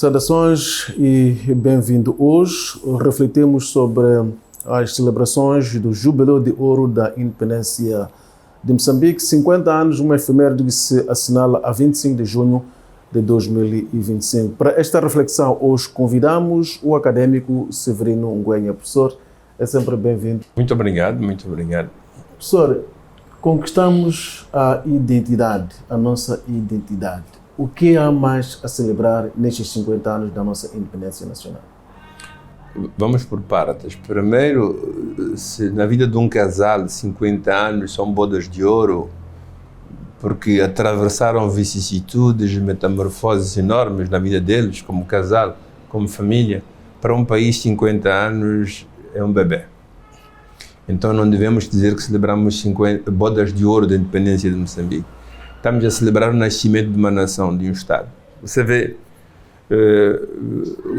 Saudações e bem-vindo. Hoje refletimos sobre as celebrações do Jubileu de Ouro da Independência de Moçambique, 50 anos, uma efeméride que se assinala a 25 de junho de 2025. Para esta reflexão, hoje convidamos o académico Severino Ngwenya. Professor, é sempre bem-vindo. Muito obrigado, muito obrigado. Professor, conquistamos a identidade, a nossa identidade. O que há mais a celebrar nestes 50 anos da nossa independência nacional? Vamos por partes. Primeiro, se na vida de um casal de 50 anos são bodas de ouro, porque atravessaram vicissitudes, metamorfoses enormes na vida deles, como casal, como família, para um país 50 anos é um bebê. Então não devemos dizer que celebramos 50 bodas de ouro da independência de Moçambique. Estamos a celebrar o nascimento de uma nação, de um Estado. Você vê,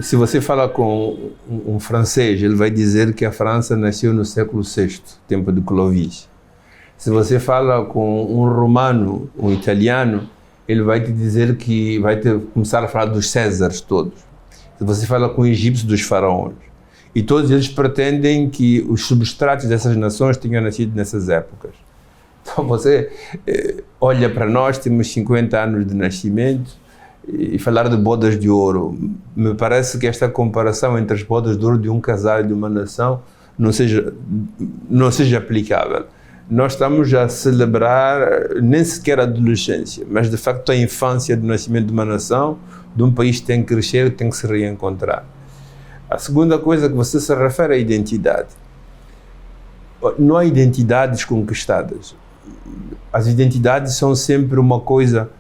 se você fala com um francês, ele vai dizer que a França nasceu no século VI, tempo de Clovis. Se você fala com um romano, um italiano, ele vai te dizer que começar a falar dos Césares todos. Se você fala com o egípcio, dos faraós. E todos eles pretendem que os substratos dessas nações tenham nascido nessas épocas. Então você olha para nós, temos 50 anos de nascimento, e falar de bodas de ouro, me parece que esta comparação entre as bodas de ouro de um casal e de uma nação não seja aplicável. Nós estamos a celebrar nem sequer a adolescência, mas de facto a infância do nascimento de uma nação, de um país que tem que crescer, tem que se reencontrar. A segunda coisa que você se refere é a identidade. Não há identidades conquistadas. As identidades são sempre uma coisa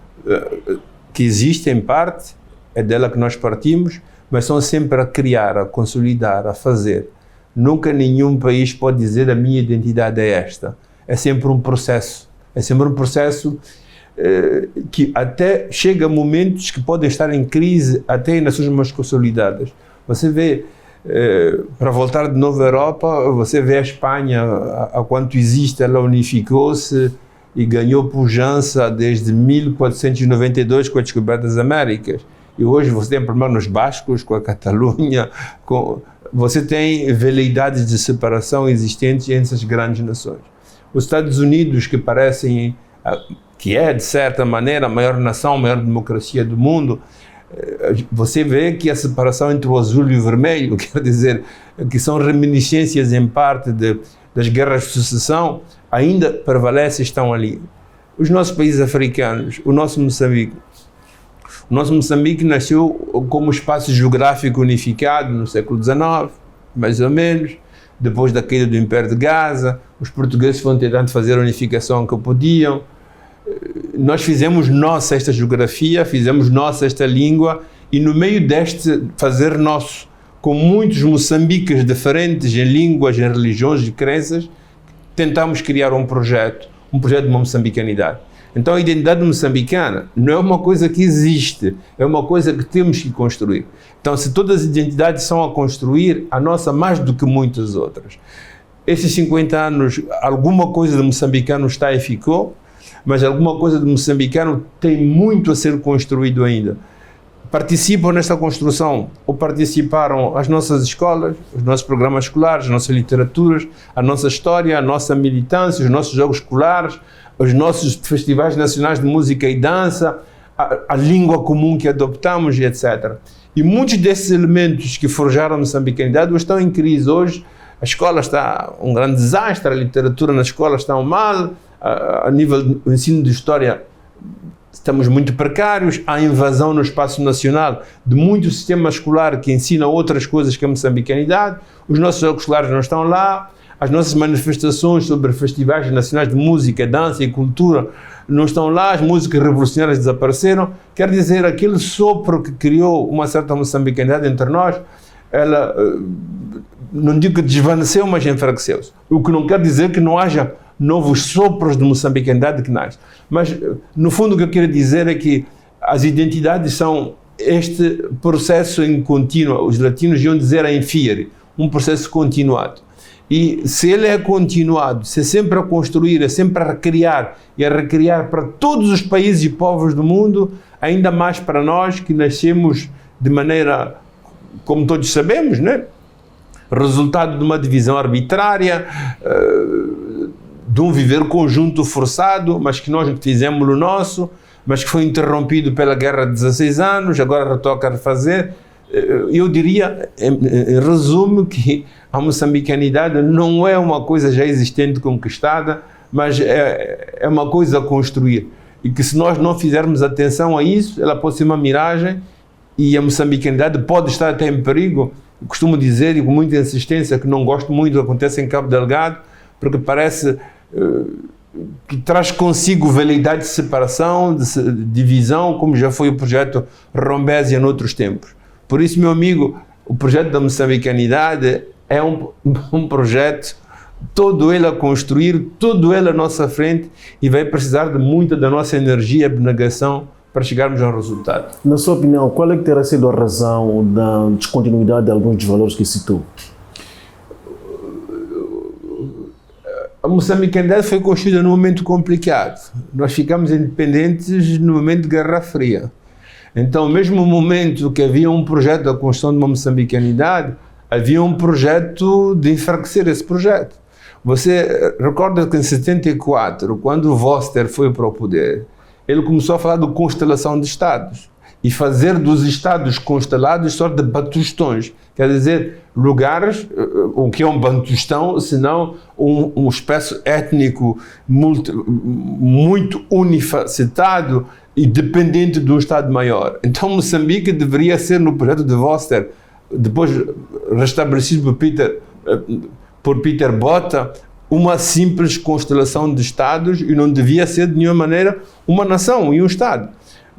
que existe em parte, é dela que nós partimos, mas são sempre a criar, a consolidar, a fazer. Nunca nenhum país pode dizer a minha identidade é esta. É sempre um processo. É sempre um processo que até chega a momentos que podem estar em crise até nas suas mais consolidadas. Você vê, para voltar de novo à Europa, você vê a Espanha, há quanto existe, ela unificou-se e ganhou pujança desde 1492 com a descoberta das Américas. E hoje você tem problema nos bascos, com a Catalunha, você tem veleidades de separação existentes entre essas grandes nações. Os Estados Unidos, que parecem, que é de certa maneira a maior nação, a maior democracia do mundo, você vê que a separação entre o azul e o vermelho, quer dizer, que são reminiscências em parte das guerras de sucessão, ainda prevalecem e estão ali. Os nossos países africanos, o nosso Moçambique nasceu como espaço geográfico unificado no século XIX, mais ou menos, depois da queda do Império de Gaza, os portugueses foram tentando fazer a unificação que podiam. Nós fizemos nossa esta geografia, fizemos nossa esta língua, e no meio deste fazer nosso, com muitos moçambiques diferentes em línguas, em religiões e crenças, tentamos criar um projeto de uma moçambicanidade. Então a identidade moçambicana não é uma coisa que existe, é uma coisa que temos que construir. Então se todas as identidades são a construir, a nossa mais do que muitas outras. Esses 50 anos, alguma coisa de moçambicano está e ficou, mas alguma coisa de moçambicano tem muito a ser construído ainda. Participam nesta construção, ou participaram as nossas escolas, os nossos programas escolares, as nossas literaturas, a nossa história, a nossa militância, os nossos jogos escolares, os nossos festivais nacionais de música e dança, a língua comum que adoptamos, etc. E muitos desses elementos que forjaram a moçambicanidade hoje estão em crise. Hoje a escola está um grande desastre, a literatura na escola está mal, a nível do ensino de história estamos muito precários, há invasão no espaço nacional de muito sistema escolar que ensina outras coisas que a moçambicanidade, os nossos jogos escolares não estão lá, as nossas manifestações sobre festivais nacionais de música, dança e cultura não estão lá, as músicas revolucionárias desapareceram. Quer dizer, aquele sopro que criou uma certa moçambicanidade entre nós, ela, não digo que desvaneceu, mas enfraqueceu-se. O que não quer dizer que não haja novos sopros de moçambicanidade que nascem. Mas, no fundo, o que eu quero dizer é que as identidades são este processo em contínuo. Os latinos iam dizer a infiere, um processo continuado. E se ele é continuado, se é sempre a construir, é sempre a recriar e a recriar para todos os países e povos do mundo, ainda mais para nós que nascemos de maneira, como todos sabemos, né? Resultado de uma divisão arbitrária, de um viver conjunto forçado, mas que nós fizemos o nosso, mas que foi interrompido pela guerra de 16 anos, agora toca refazer. Eu diria, em resumo, que a moçambicanidade não é uma coisa já existente, conquistada, mas é uma coisa a construir. E que se nós não fizermos atenção a isso, ela pode ser uma miragem e a moçambicanidade pode estar até em perigo. Eu costumo dizer, e com muita insistência, que não gosto muito do que acontece em Cabo Delgado, porque parece que traz consigo veleidade de separação, de divisão, como já foi o projeto Rombésia noutros tempos. Por isso, meu amigo, o projeto da moçambicanidade é um projeto, todo ele a construir, todo ele à nossa frente, e vai precisar de muita da nossa energia e abnegação para chegarmos a um resultado. Na sua opinião, qual é que terá sido a razão da descontinuidade de alguns dos valores que citou? A moçambicanidade foi construída num momento complicado. Nós ficamos independentes no momento de Guerra Fria. Então, mesmo no momento que havia um projeto da construção de uma moçambicanidade, havia um projeto de enfraquecer esse projeto. Você recorda que em 74, quando o Vorster foi para o poder, ele começou a falar de constelação de Estados e fazer dos Estados constelados sorte de batustões, quer dizer, lugares, o que é um bantustão, senão um espécie étnico muito unifacetado e dependente de um Estado maior. Então Moçambique deveria ser, no projeto de Vorster, depois restabelecido por Peter Botha, uma simples constelação de Estados e não devia ser de nenhuma maneira uma nação e um Estado.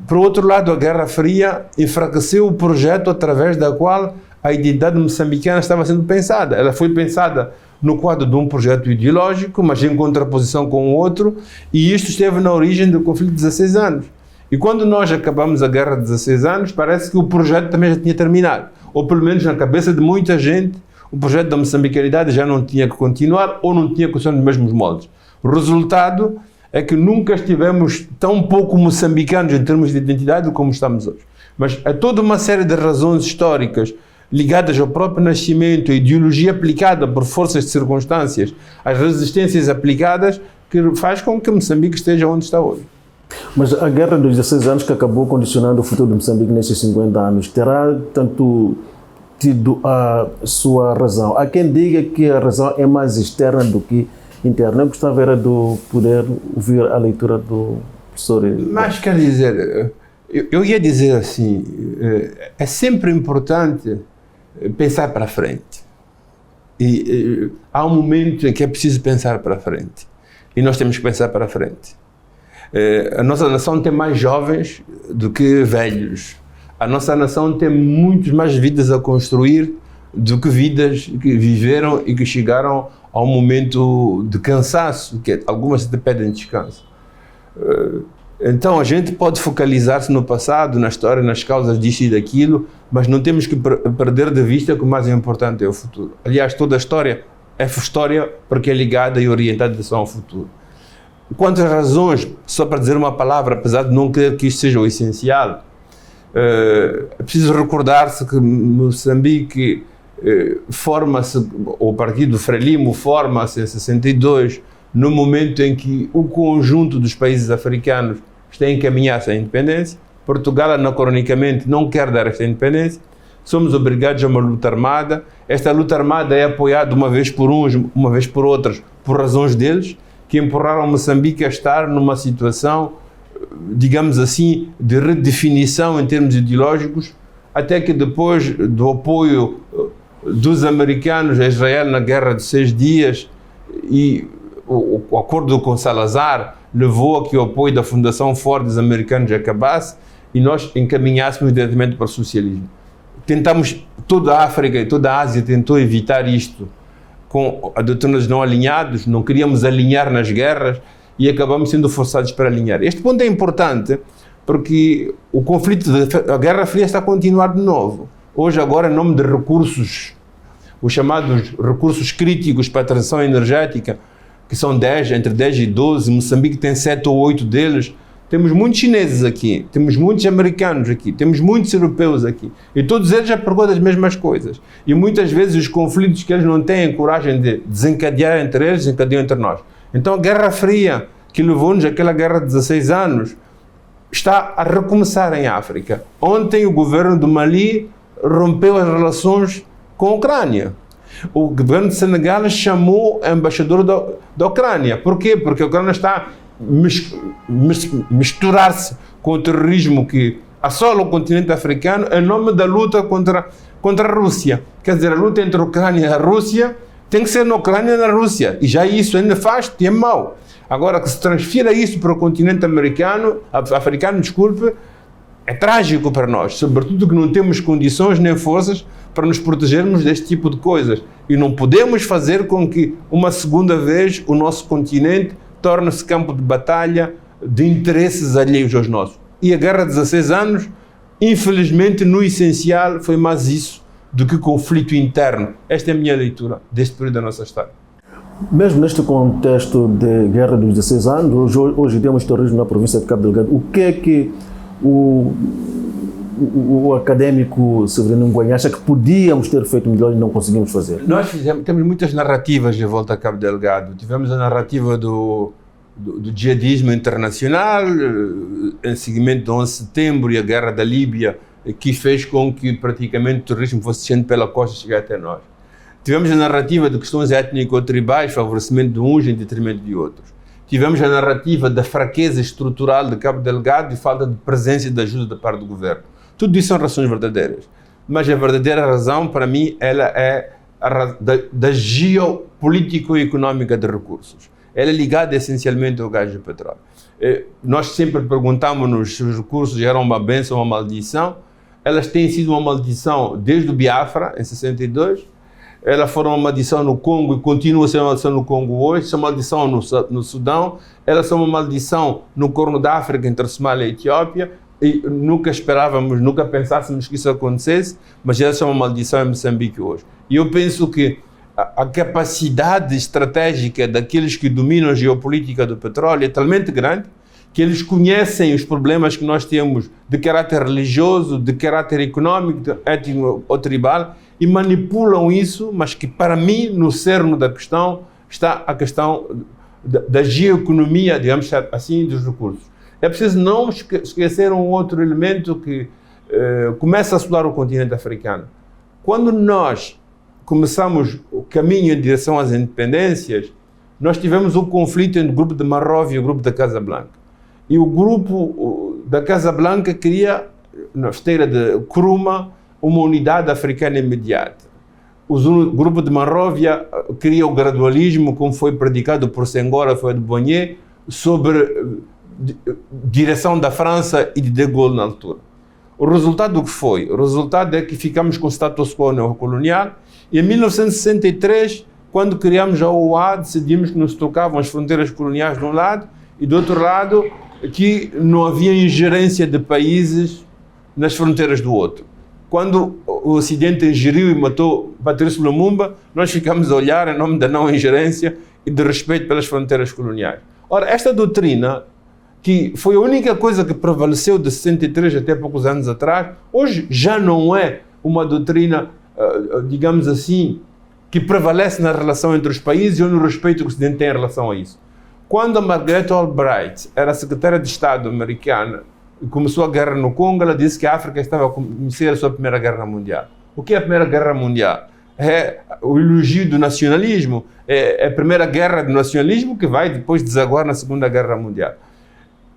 Por outro lado, a Guerra Fria enfraqueceu o projeto através da qual a identidade moçambicana estava sendo pensada. Ela foi pensada no quadro de um projeto ideológico, mas em contraposição com o outro, e isto esteve na origem do conflito de 16 anos. E quando nós acabamos a guerra de 16 anos, parece que o projeto também já tinha terminado. Ou pelo menos na cabeça de muita gente, o projeto da moçambicanidade já não tinha que continuar ou não tinha que continuar nos mesmos moldes. O resultado é que nunca estivemos tão pouco moçambicanos em termos de identidade como estamos hoje. Mas há toda uma série de razões históricas ligadas ao próprio nascimento, a ideologia aplicada por forças de circunstâncias, as resistências aplicadas, que faz com que Moçambique esteja onde está hoje. Mas a guerra dos 16 anos que acabou condicionando o futuro de Moçambique nesses 50 anos, terá tanto tido a sua razão? Há quem diga que a razão é mais externa do que interna. Eu gostava era de poder ouvir a leitura do professor. Mas quer dizer, eu ia dizer assim, é sempre importante pensar para frente. E há um momento em que é preciso pensar para frente. E nós temos que pensar para frente. A nossa nação tem mais jovens do que velhos. A nossa nação tem muitas mais vidas a construir do que vidas que viveram e que chegaram ao momento de cansaço, que algumas até pedem descanso. Então a gente pode focalizar-se no passado, na história, nas causas disto e daquilo, mas não temos que perder de vista que o mais importante é o futuro. Aliás, toda a história é história porque é ligada e orientada ao futuro. Quantas razões, só para dizer uma palavra, apesar de não querer que isto seja o essencial, é preciso recordar-se que Moçambique forma-se, o partido Frelimo forma-se em 62, no momento em que o conjunto dos países africanos está a encaminhar-se à independência. Portugal, anacronicamente, não quer dar esta independência. Somos obrigados a uma luta armada. Esta luta armada é apoiada uma vez por uns, uma vez por outras, por razões deles, que empurraram Moçambique a estar numa situação, digamos assim, de redefinição em termos ideológicos, até que depois do apoio dos americanos a Israel na Guerra de 6 Dias e o acordo com Salazar levou a que o apoio da Fundação Ford dos americanos acabasse e nós encaminhássemos diretamente para o socialismo. Tentamos, toda a África e toda a Ásia tentou evitar isto com a doutrina dos não alinhados, não queríamos alinhar nas guerras e acabamos sendo forçados para alinhar. Este ponto é importante porque o conflito, a Guerra Fria está a continuar de novo. Hoje, agora, em nome de recursos, os chamados recursos críticos para a transição energética, que são 10, entre 10 e 12, Moçambique tem 7 ou 8 deles, temos muitos chineses aqui, temos muitos americanos aqui, temos muitos europeus aqui, e todos eles já perguntam as mesmas coisas. E muitas vezes os conflitos que eles não têm coragem de desencadear entre eles, desencadeiam entre nós. Então a Guerra Fria, que levou-nos àquela guerra de 16 anos, está a recomeçar em África. Ontem o governo do Mali rompeu as relações com a Ucrânia. O governo de Senegal chamou a embaixador da Ucrânia. Por quê? Porque a Ucrânia está a misturar-se com o terrorismo que assola o continente africano em nome da luta contra a Rússia. Quer dizer, a luta entre a Ucrânia e a Rússia tem que ser na Ucrânia e na Rússia. E já isso ainda faz, é mau. Agora, que se transfira isso para o continente africano, desculpe, é trágico para nós. Sobretudo que não temos condições nem forças para nos protegermos deste tipo de coisas. E não podemos fazer com que, uma segunda vez, o nosso continente torne-se campo de batalha de interesses alheios aos nossos. E a guerra de 16 anos, infelizmente, no essencial, foi mais isso do que conflito interno. Esta é a minha leitura deste período da nossa história. Mesmo neste contexto de guerra dos 16 anos, hoje temos terrorismo na província de Cabo Delgado. O que é que o académico Severino Ngoni acha que podíamos ter feito melhor e não conseguimos fazer? Nós temos muitas narrativas de volta a Cabo Delgado. Tivemos a narrativa do jihadismo internacional, em seguimento do 11 de setembro e a guerra da Líbia, que fez com que praticamente o terrorismo fosse descendo pela costa e chegar até nós. Tivemos a narrativa de questões étnico-tribais, favorecimento de uns em detrimento de outros. Tivemos a narrativa da fraqueza estrutural de Cabo Delgado e falta de presença e de ajuda da parte do governo. Tudo isso são razões verdadeiras. Mas a verdadeira razão, para mim, ela é da geopolítico-económica de recursos. Ela é ligada essencialmente ao gás de petróleo. Nós sempre perguntamos-nos se os recursos eram uma bênção ou uma maldição. Elas têm sido uma maldição desde o Biafra, em 62. Elas foram uma maldição no Congo e continuam a ser uma maldição no Congo hoje. São uma maldição no Sudão. Elas são uma maldição no Corno da África, entre Somália e Etiópia. E nunca esperávamos, nunca pensássemos que isso acontecesse, mas elas são uma maldição em Moçambique hoje. E eu penso que a capacidade estratégica daqueles que dominam a geopolítica do petróleo é talmente grande que eles conhecem os problemas que nós temos de caráter religioso, de caráter económico, étnico ou tribal e manipulam isso, mas que para mim, no cerne da questão, está a questão da geoeconomia, digamos assim, dos recursos. É preciso não esquecer um outro elemento que começa a assolar o continente africano. Quando nós começamos o caminho em direção às independências, nós tivemos um conflito entre o grupo de Monrovia e o grupo da Casablanca. E o grupo da Casablanca queria, na esteira de Nkrumah, uma unidade africana imediata. O grupo de Monrovia queria o gradualismo, como foi predicado por Senghor, foi de Bonnier, sobre direção da França e de Gaulle na altura. O resultado do que foi? O resultado é que ficamos com o status quo neocolonial e em 1963, quando criamos a OA, decidimos que nos trocavam as fronteiras coloniais de um lado e do outro lado que não havia ingerência de países nas fronteiras do outro. Quando o Ocidente ingeriu e matou Patrício Lumumba, nós ficamos a olhar em nome da não ingerência e de respeito pelas fronteiras coloniais. Ora, esta doutrina, que foi a única coisa que prevaleceu de 63 até poucos anos atrás, hoje já não é uma doutrina, digamos assim, que prevalece na relação entre os países ou no respeito que o Ocidente tem em relação a isso. Quando a Margaret Albright era secretária de Estado americana e começou a guerra no Congo, ela disse que a África estava a começar a sua Primeira Guerra Mundial. O que é a Primeira Guerra Mundial? É o elogio do nacionalismo, é a primeira guerra do nacionalismo que vai depois desaguar na Segunda Guerra Mundial.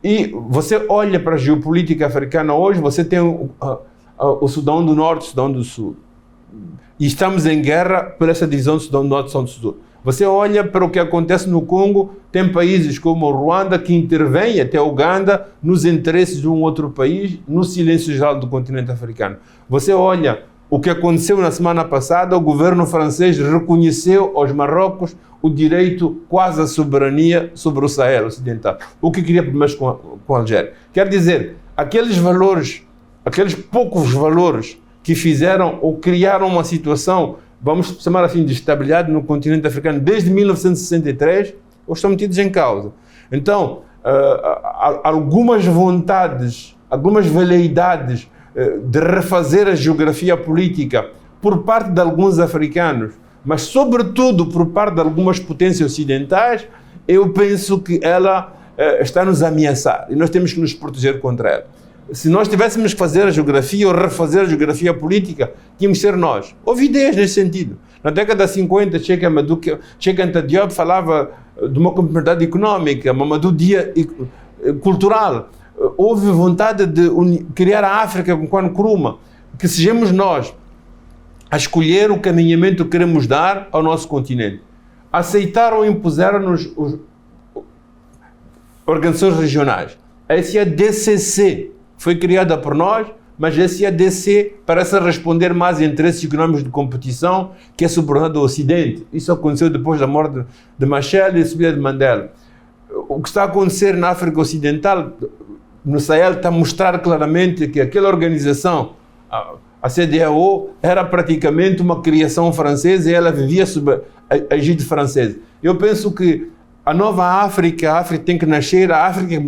E você olha para a geopolítica africana hoje, você tem o Sudão do Norte e o Sudão do Sul. E estamos em guerra por essa divisão do Sudão do Norte e Sudão do Sul. Você olha para o que acontece no Congo, tem países como o Ruanda que intervêm, até Uganda, nos interesses de um outro país, no silêncio geral do continente africano. Você olha o que aconteceu na semana passada, o governo francês reconheceu aos Marrocos o direito quase à soberania sobre o Sahel ocidental. O que queria primeiro com a Algéria. Quer dizer, aqueles valores, aqueles poucos valores que fizeram ou criaram uma situação, vamos chamar assim, de estabilidade no continente africano desde 1963, ou estão metidos em causa. Então, algumas vontades, algumas veleidades de refazer a geografia política por parte de alguns africanos, mas sobretudo por parte de algumas potências ocidentais, eu penso que ela está nos a ameaçar e nós temos que nos proteger contra ela. Se nós tivéssemos que fazer a geografia ou refazer a geografia política, tínhamos que ser nós. Houve ideias nesse sentido. Na década de 50, Cheikh Anta Diop falava de uma complementaridade económica, Mamadou Dia cultural. Houve vontade de criar a África com Kwame Nkrumah, que sejamos nós a escolher o caminhamento que queremos dar ao nosso continente. Aceitaram ou impuseram-nos organizações regionais. A SADCC foi criada por nós, mas a SADC parece responder mais a interesses económicos de competição que é subordinado ao Ocidente. Isso aconteceu depois da morte de Machel e a subida de Mandela. O que está a acontecer na África Ocidental, no Sahel, está a mostrar claramente que aquela organização, a CEDEAO, era praticamente uma criação francesa e ela vivia sob a egídio francesa. Eu penso que a nova África, a África tem que nascer, a África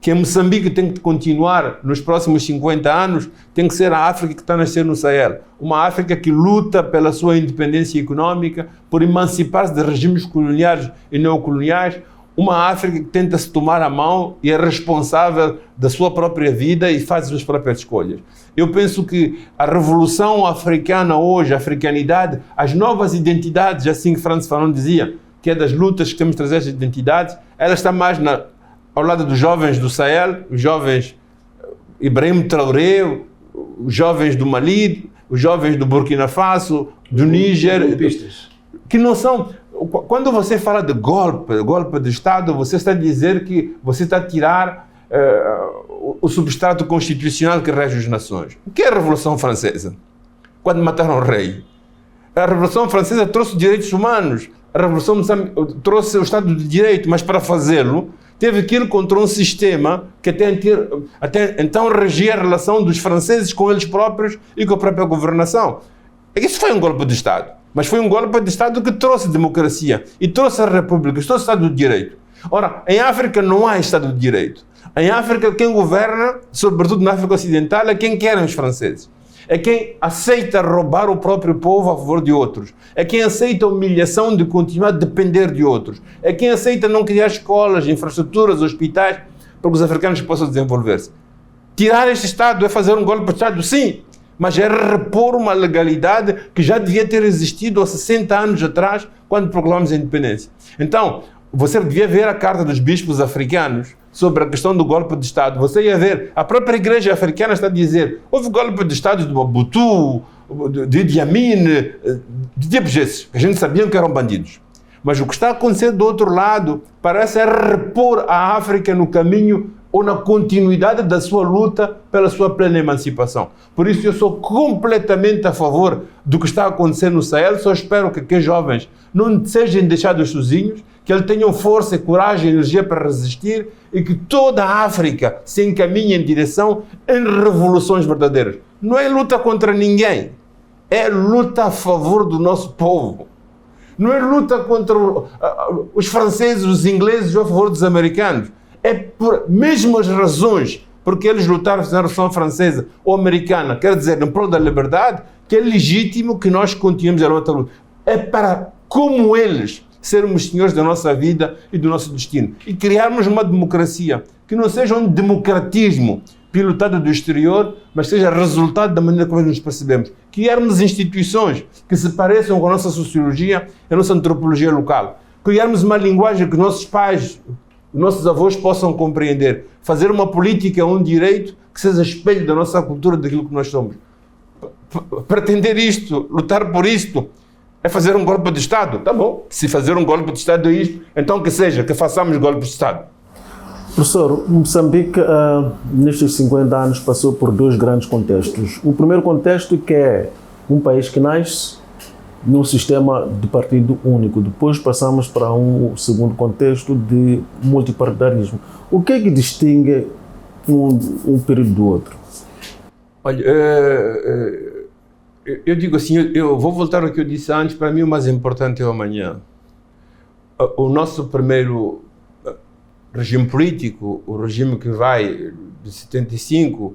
que é Moçambique tem que continuar nos próximos 50 anos, tem que ser a África que está a nascer no Sahel. Uma África que luta pela sua independência económica, por emancipar-se de regimes coloniais e neocoloniais, uma África que tenta se tomar a mão e é responsável da sua própria vida e faz as suas próprias escolhas. Eu penso que a revolução africana hoje, a africanidade, as novas identidades, assim que Frantz Fanon dizia, que é das lutas que temos de trazer as identidades, ela está mais ao lado dos jovens do Sahel, os jovens Ibrahim Traoré, os jovens do Mali, os jovens do Burkina Faso, do Níger, que não são... Quando você fala de golpe de Estado, você está a dizer que você está a tirar o substrato constitucional que rege as nações. O que é a Revolução Francesa? Quando mataram o rei. A Revolução Francesa trouxe direitos humanos, a Revolução trouxe o Estado de Direito, mas para fazê-lo, teve que ir contra um sistema que até então regia a relação dos franceses com eles próprios e com a própria governação. Isso foi um golpe de Estado, mas foi um golpe de Estado que trouxe democracia e trouxe a república, trouxe o Estado de Direito. Ora, em África não há Estado de Direito. Em África, quem governa, sobretudo na África Ocidental, é quem querem os franceses. É quem aceita roubar o próprio povo a favor de outros. É quem aceita a humilhação de continuar a depender de outros. É quem aceita não criar escolas, infraestruturas, hospitais, para que os africanos possam desenvolver-se. Tirar este Estado é fazer um golpe de Estado, sim, mas é repor uma legalidade que já devia ter existido há 60 anos atrás, quando proclamamos a independência. Então, você devia ver a carta dos bispos africanos sobre a questão do golpe de Estado. Você ia ver, a própria igreja africana está a dizer, houve golpe de Estado de Mobutu, de Idi Amin, de tipos esses, que a gente sabia que eram bandidos. Mas o que está a acontecer do outro lado parece repor a África no caminho ou na continuidade da sua luta pela sua plena emancipação. Por isso eu sou completamente a favor do que está a acontecer no Sahel, só espero que aqueles jovens não sejam deixados sozinhos, que eles tenham força, coragem e energia para resistir e que toda a África se encaminhe em direção em revoluções verdadeiras. Não é luta contra ninguém, é luta a favor do nosso povo. Não é luta contra os franceses, os ingleses ou a favor dos americanos. É por mesmas razões porque eles lutaram na Revolução Francesa ou Americana, quer dizer, em prol da liberdade, que é legítimo que nós continuemos a luta. É para, como eles, sermos senhores da nossa vida e do nosso destino. E criarmos uma democracia que não seja um democratismo pilotado do exterior, mas seja resultado da maneira como nos percebemos. Criarmos instituições que se pareçam com a nossa sociologia e a nossa antropologia local. Criarmos uma linguagem que nossos pais, nossos avós possam compreender. Fazer uma política, um direito que seja espelho da nossa cultura, daquilo que nós somos. Pretender isto, lutar por isto, é fazer um golpe de Estado? Tá bom. Se fazer um golpe de Estado é isto, então que façamos golpe de Estado. Professor, Moçambique, nestes 50 anos, passou por dois grandes contextos. O primeiro contexto que é um país que nasce num sistema de partido único. Depois passamos para um segundo contexto de multipartidarismo. O que é que distingue um período do outro? Olha, eu digo assim, eu vou voltar ao que eu disse antes, para mim o mais importante é o amanhã. O nosso primeiro regime político, o regime que vai de 75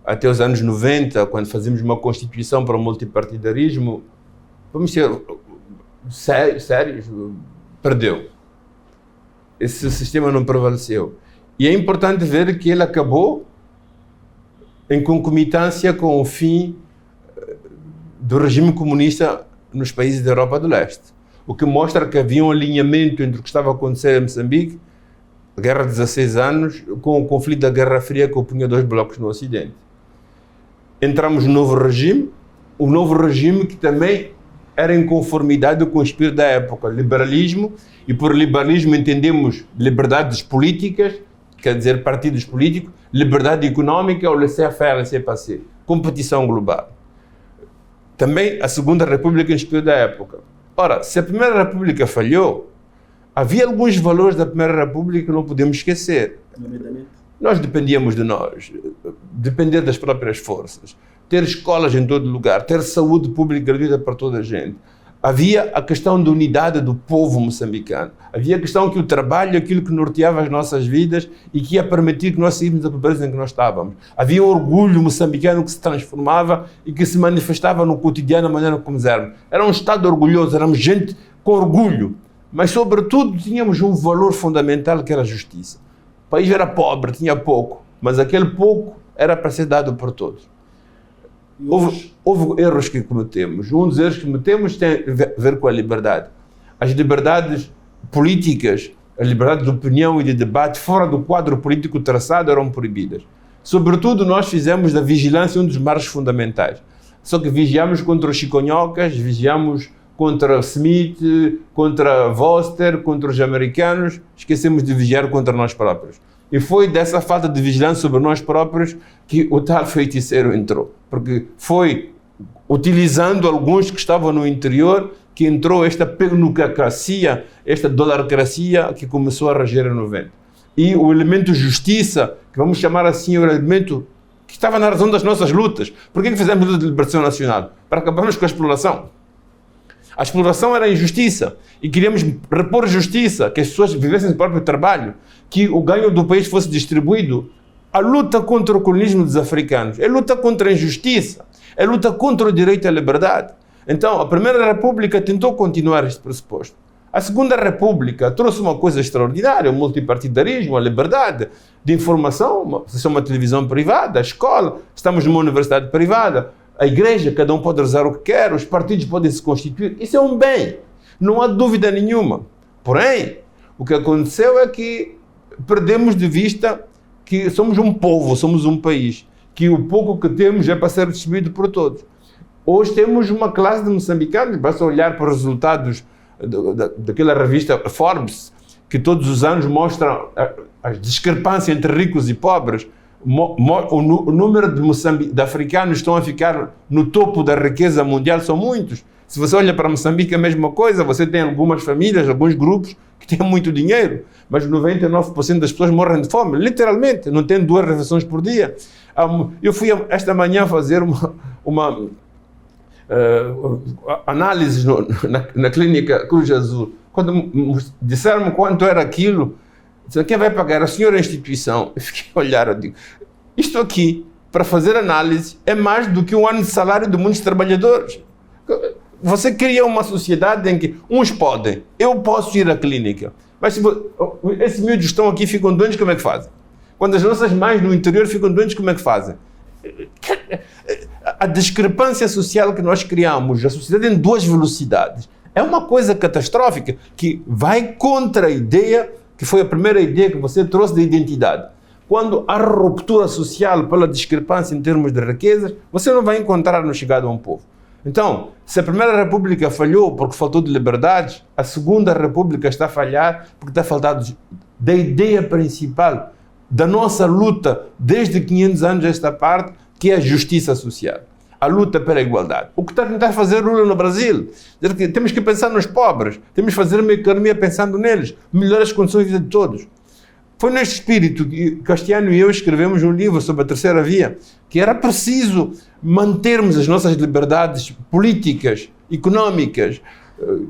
até os anos 90, quando fazemos uma constituição para o multipartidarismo, vamos ser sérios, perdeu. Esse sistema não prevaleceu. E é importante ver que ele acabou em concomitância com o fim do regime comunista nos países da Europa do Leste. O que mostra que havia um alinhamento entre o que estava a acontecer em Moçambique, a Guerra de 16 anos, com o conflito da Guerra Fria que opunha dois blocos no Ocidente. Entramos no novo regime, o novo regime que também era em conformidade com o espírito da época, liberalismo, e por liberalismo entendemos liberdades políticas, quer dizer partidos políticos, liberdade económica, ou laissez-faire, laissez-passer, competição global. Também a Segunda República em espírito da época. Ora, se a Primeira República falhou, havia alguns valores da Primeira República que não podemos esquecer. Nós dependíamos de nós, depender das próprias forças, ter escolas em todo lugar, ter saúde pública gratuita para toda a gente. Havia a questão da unidade do povo moçambicano. Havia a questão que o trabalho é aquilo que norteava as nossas vidas e que ia permitir que nós saíssemos da pobreza em que nós estávamos. Havia um orgulho moçambicano que se transformava e que se manifestava no cotidiano da maneira como éramos. Era um Estado orgulhoso, éramos gente com orgulho. Mas, sobretudo, tínhamos um valor fundamental que era a justiça. O país era pobre, tinha pouco, mas aquele pouco era para ser dado por todos. Houve erros que cometemos. Um dos erros que cometemos tem a ver com a liberdade. As liberdades políticas, a liberdade de opinião e de debate fora do quadro político traçado eram proibidas. Sobretudo, nós fizemos da vigilância um dos marcos fundamentais. Só que vigiamos contra os chiconhocas, vigiamos contra Smith, contra Voster, contra os americanos, esquecemos de vigiar contra nós próprios. E foi dessa falta de vigilância sobre nós próprios que o tal feiticeiro entrou. Porque foi utilizando alguns que estavam no interior que entrou esta pernocracia, esta dolarcracia que começou a reger em 90. E o elemento justiça, que vamos chamar assim, o elemento que estava na razão das nossas lutas. Por que fizemos a luta de liberação nacional? Para acabarmos com a exploração. A exploração era injustiça e queríamos repor justiça, que as pessoas vivessem do próprio trabalho, que o ganho do país fosse distribuído. A luta contra o colonialismo dos africanos é luta contra a injustiça, é luta contra o direito à liberdade. Então, a Primeira República tentou continuar este pressuposto. A Segunda República trouxe uma coisa extraordinária, o multipartidarismo, a liberdade de informação, se é uma televisão privada, a escola, estamos numa universidade privada, a igreja, cada um pode rezar o que quer, os partidos podem se constituir, isso é um bem, não há dúvida nenhuma. Porém, o que aconteceu é que perdemos de vista que somos um povo, somos um país, que o pouco que temos é para ser distribuído por todos. Hoje temos uma classe de moçambicanos, basta olhar para os resultados daquela revista Forbes, que todos os anos mostra as discrepâncias entre ricos e pobres. O número de africanos que estão a ficar no topo da riqueza mundial são muitos. Se você olha para Moçambique é a mesma coisa, você tem algumas famílias, alguns grupos que têm muito dinheiro, mas 99% das pessoas morrem de fome, literalmente, não tem 2 refeições por dia. Eu fui esta manhã fazer uma análise na clínica Cruz Azul. Quando disseram-me quanto era aquilo, quem vai pagar? A senhora instituição. Eu fiquei a olhar, eu digo, isto aqui, para fazer análise, é mais do que um ano de salário de muitos trabalhadores. Você cria uma sociedade em que uns podem, eu posso ir à clínica, mas se esses miúdos estão aqui, ficam doentes, como é que fazem? Quando as nossas mães no interior ficam doentes, como é que fazem? A discrepância social que nós criamos, a sociedade em 2 velocidades, é uma coisa catastrófica que vai contra a ideia que foi a primeira ideia que você trouxe da identidade. Quando há ruptura social pela discrepância em termos de riquezas, você não vai encontrar no chegado a um povo. Então, se a Primeira República falhou porque faltou de liberdade, a Segunda República está a falhar porque está faltando da ideia principal da nossa luta desde 500 anos a esta parte, que é a justiça social. A luta pela igualdade. O que está a tentar fazer Lula no Brasil? Dizer que temos que pensar nos pobres, temos que fazer uma economia pensando neles, melhorar as condições de vida de todos. Foi neste espírito que Castiano e eu escrevemos um livro sobre a Terceira Via, que era preciso mantermos as nossas liberdades políticas, económicas,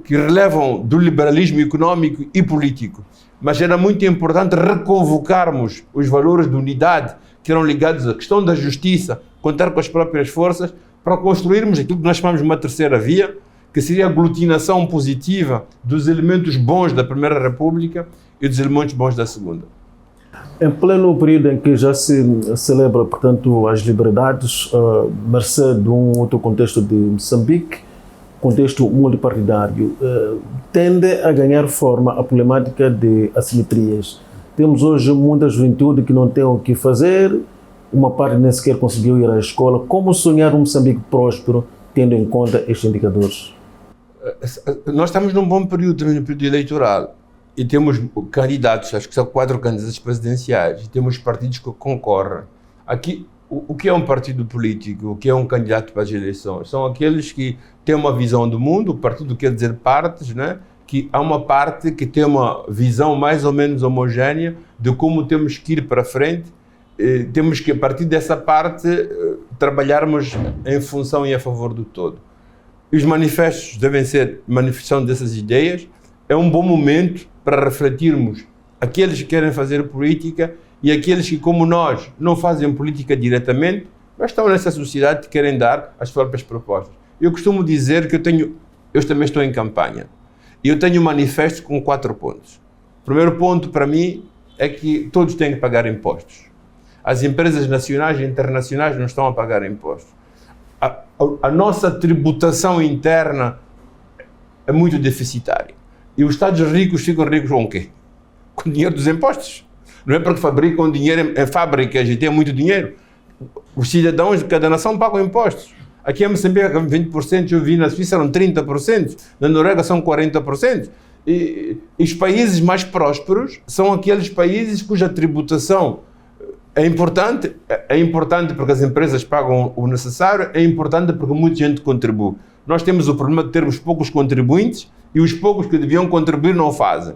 que relevam do liberalismo económico e político. mas era muito importante reconvocarmos os valores de unidade que eram ligados à questão da justiça, contar com as próprias forças, para construirmos aquilo que nós chamamos de uma terceira via, que seria a aglutinação positiva dos elementos bons da Primeira República e dos elementos bons da Segunda. Em pleno período em que já se celebra, portanto, as liberdades, mercê de um outro contexto de Moçambique, contexto multipartidário, tende a ganhar forma a problemática de assimetrias. Temos hoje muita juventude que não tem o que fazer, uma parte nem sequer conseguiu ir à escola. Como sonhar um Moçambique próspero, tendo em conta estes indicadores? Nós estamos num bom período, no período eleitoral, e temos candidatos, acho que são 4 candidatos presidenciais, e temos partidos que concorrem. Aqui, o que é um partido político, o que é um candidato para as eleições? São aqueles que têm uma visão do mundo, o partido quer dizer partes, né? Que há uma parte que tem uma visão mais ou menos homogénea de como temos que ir para frente. Temos que, a partir dessa parte, trabalharmos em função e a favor do todo. Os manifestos devem ser manifestação dessas ideias. É um bom momento para refletirmos aqueles que querem fazer política e aqueles que, como nós, não fazem política diretamente, mas estão nessa sociedade e querem dar as próprias propostas. Eu costumo dizer que eu também estou em campanha. E eu tenho um manifesto com 4 pontos. O primeiro ponto, para mim, é que todos têm que pagar impostos. As empresas nacionais e internacionais não estão a pagar impostos. A nossa tributação interna é muito deficitária. E os Estados ricos ficam ricos com o quê? Com o dinheiro dos impostos. Não é porque fabricam dinheiro em fábricas e têm muito dinheiro. Os cidadãos de cada nação pagam impostos. Aqui em Moçambique, 20%, eu vi na Suíça eram 30%, na Noruega são 40%. E os países mais prósperos são aqueles países cuja tributação é importante porque as empresas pagam o necessário, é importante porque muita gente contribui. Nós temos o problema de termos poucos contribuintes e os poucos que deviam contribuir não fazem.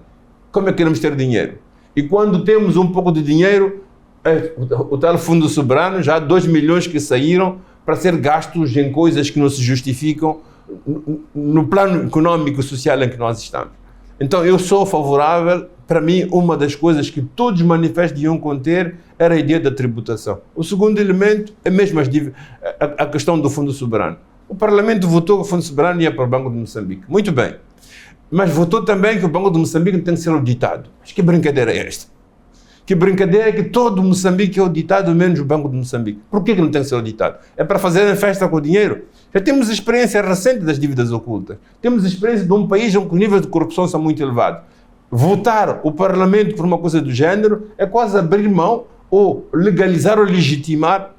Como é que queremos ter dinheiro? E quando temos um pouco de dinheiro, o tal fundo soberano, já há 2 milhões que saíram para ser gastos em coisas que não se justificam no plano econômico e social em que nós estamos. Então eu sou favorável, para mim uma das coisas que todos os manifestos deviam conter era a ideia da tributação. O segundo elemento é mesmo a questão do fundo soberano. O Parlamento votou que o fundo soberano ia para o Banco de Moçambique. Muito bem. Mas votou também que o Banco de Moçambique tem que ser auditado. Mas que brincadeira é esta? Que brincadeira é que todo Moçambique é auditado, menos o Banco de Moçambique. Por que não tem que ser auditado? É para fazerem festa com o dinheiro? Já temos experiência recente das dívidas ocultas. Temos experiência de um país onde os níveis de corrupção são muito elevados. Votar o Parlamento por uma coisa do género é quase abrir mão ou legalizar ou legitimar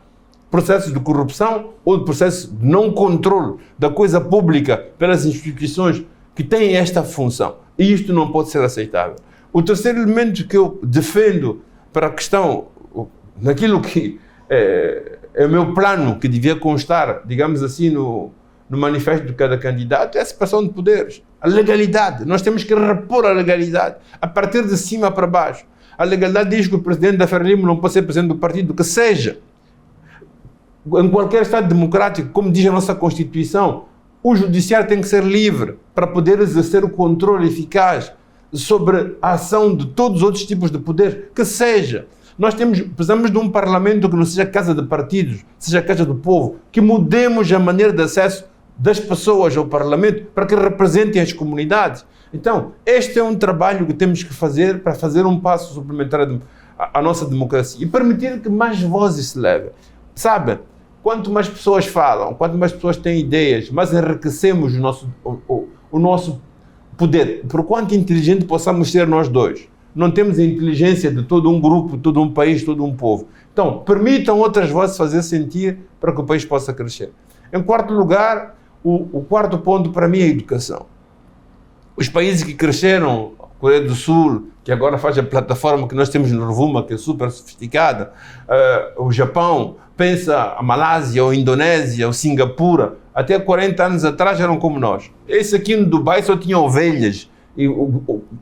processos de corrupção ou processos de não controle da coisa pública pelas instituições que têm esta função. E isto não pode ser aceitável. O terceiro elemento que eu defendo para a questão, naquilo que é o meu plano, que devia constar, digamos assim, no manifesto de cada candidato, é a separação de poderes. A legalidade. Nós temos que repor a legalidade, a partir de cima para baixo. A legalidade diz que o presidente da Frelimo não pode ser presidente do partido que seja. Em qualquer Estado democrático, como diz a nossa Constituição, o judiciário tem que ser livre para poder exercer o controle eficaz sobre a ação de todos os outros tipos de poder, que seja. Nós precisamos de um parlamento que não seja casa de partidos, seja casa do povo, que mudemos a maneira de acesso das pessoas ao parlamento para que representem as comunidades. Então, este é um trabalho que temos que fazer para fazer um passo suplementar à nossa democracia e permitir que mais vozes se levem. Sabe, quanto mais pessoas falam, quanto mais pessoas têm ideias, mais enriquecemos o nosso poder. Por quanto inteligente possamos ser nós dois, não temos a inteligência de todo um grupo, todo um país, todo um povo. Então, permitam outras vozes fazer sentir para que o país possa crescer. Em quarto lugar, o quarto ponto para mim é a educação. Os países que cresceram, a Coreia do Sul, que agora faz a plataforma que nós temos no Rovuma, que é super sofisticada, o Japão, pensa a Malásia, ou a Indonésia, ou Singapura, até 40 anos atrás eram como nós. Esse aqui no Dubai só tinha ovelhas, e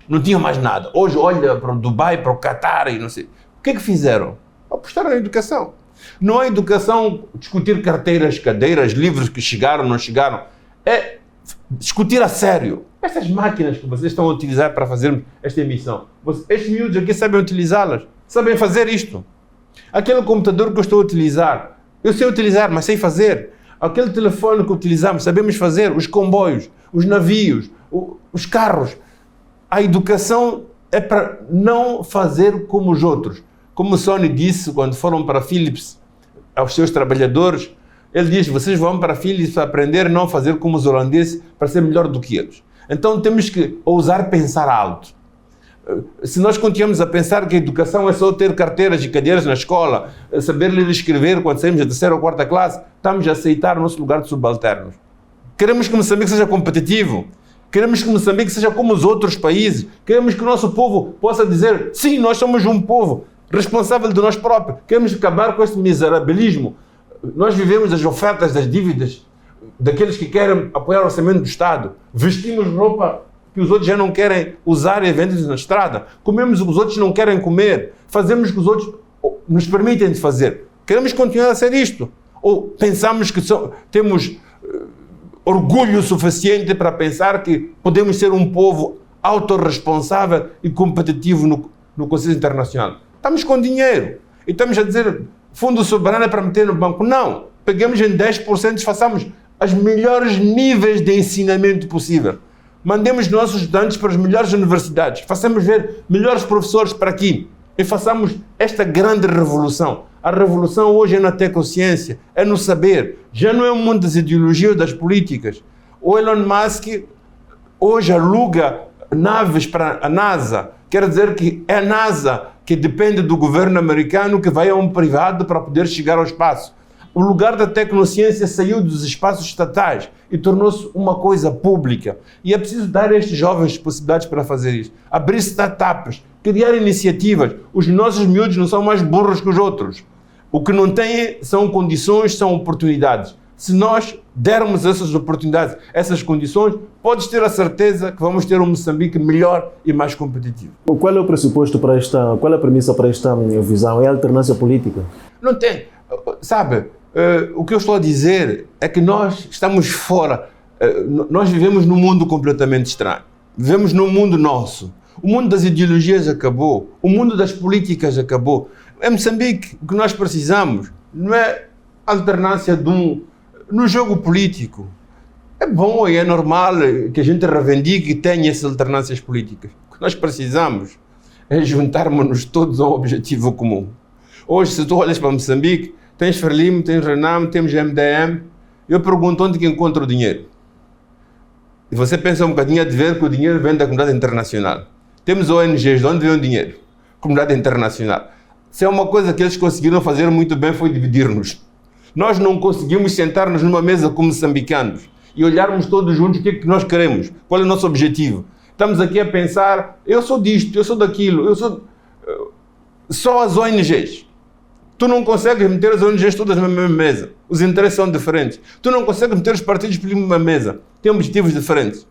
não tinha mais nada. Hoje olha para o Dubai, para o Catar e não sei. O que é que fizeram? Apostaram na educação. Não é educação discutir carteiras, cadeiras, livros que chegaram, não chegaram. É discutir a sério. Essas máquinas que vocês estão a utilizar para fazer esta emissão, estes miúdos aqui sabem utilizá-las, sabem fazer isto. Aquele computador que eu estou a utilizar, eu sei utilizar, mas sei fazer. Aquele telefone que utilizamos, sabemos fazer. Os comboios, os navios, os carros. A educação é para não fazer como os outros. Como o Sony disse quando foram para a Philips, aos seus trabalhadores, ele diz, vocês vão para a Philips para aprender a não fazer como os holandeses, para ser melhor do que eles. Então temos que ousar pensar alto. Se nós continuamos a pensar que a educação é só ter carteiras e cadeiras na escola, saber ler e escrever quando saímos da 3ª ou 4ª classe, estamos a aceitar o nosso lugar de subalternos. Queremos que Moçambique seja competitivo. Queremos que Moçambique seja como os outros países. Queremos que o nosso povo possa dizer, sim, nós somos um povo responsável de nós próprios. Queremos acabar com este miserabilismo. Nós vivemos das ofertas, das dívidas, daqueles que querem apoiar o orçamento do Estado. Vestimos roupa que os outros já não querem usar e vendem na estrada. Comemos o que os outros não querem comer. Fazemos o que os outros nos permitem de fazer. Queremos continuar a ser isto? Ou pensamos que temos orgulho suficiente para pensar que podemos ser um povo autorresponsável e competitivo no Conselho Internacional? Estamos com dinheiro e estamos a dizer fundo soberano é para meter no banco. Não, peguemos em 10% e façamos os melhores níveis de ensinamento possível. Mandemos nossos estudantes para as melhores universidades, façamos ver melhores professores para aqui e façamos esta grande revolução. A revolução hoje é na tecnociência, é no saber. Já não é o mundo das ideologias, das políticas. O Elon Musk hoje aluga naves para a NASA. Quer dizer que é a NASA que depende do governo americano que vai a um privado para poder chegar ao espaço. O lugar da tecnociência saiu dos espaços estatais e tornou-se uma coisa pública. E é preciso dar a estes jovens possibilidades para fazer isso. Abrir startups, criar iniciativas. Os nossos miúdos não são mais burros que os outros. O que não têm são condições, são oportunidades. Se nós dermos essas oportunidades, essas condições, podes ter a certeza que vamos ter um Moçambique melhor e mais competitivo. Qual é o pressuposto para qual é a premissa para esta visão? É a alternância política? Não tem. Sabe, o que eu estou a dizer é que nós estamos fora. Nós vivemos num mundo completamente estranho. Vivemos num mundo nosso. O mundo das ideologias acabou. O mundo das políticas acabou. Em Moçambique, o que nós precisamos não é alternância no jogo político. É bom e é normal que a gente reivindique e tenha essas alternâncias políticas. O que nós precisamos é juntarmos-nos todos a um objetivo comum. Hoje, se tu olhas para Moçambique, tens Frelimo, tens Renam, temos MDM. Eu pergunto onde que encontro o dinheiro. E você pensa um bocadinho a ver que o dinheiro vem da comunidade internacional. Temos ONGs, de onde vem o dinheiro? Comunidade internacional. Se é uma coisa que eles conseguiram fazer muito bem foi dividir-nos. Nós não conseguimos sentar-nos numa mesa como moçambicanos e olharmos todos juntos o que é que nós queremos, qual é o nosso objetivo. Estamos aqui a pensar, eu sou disto, eu sou daquilo, eu sou... Só as ONGs. Tu não consegues meter as ONGs todas na mesma mesa. Os interesses são diferentes. Tu não consegues meter os partidos políticos na mesma mesa. Têm objetivos diferentes.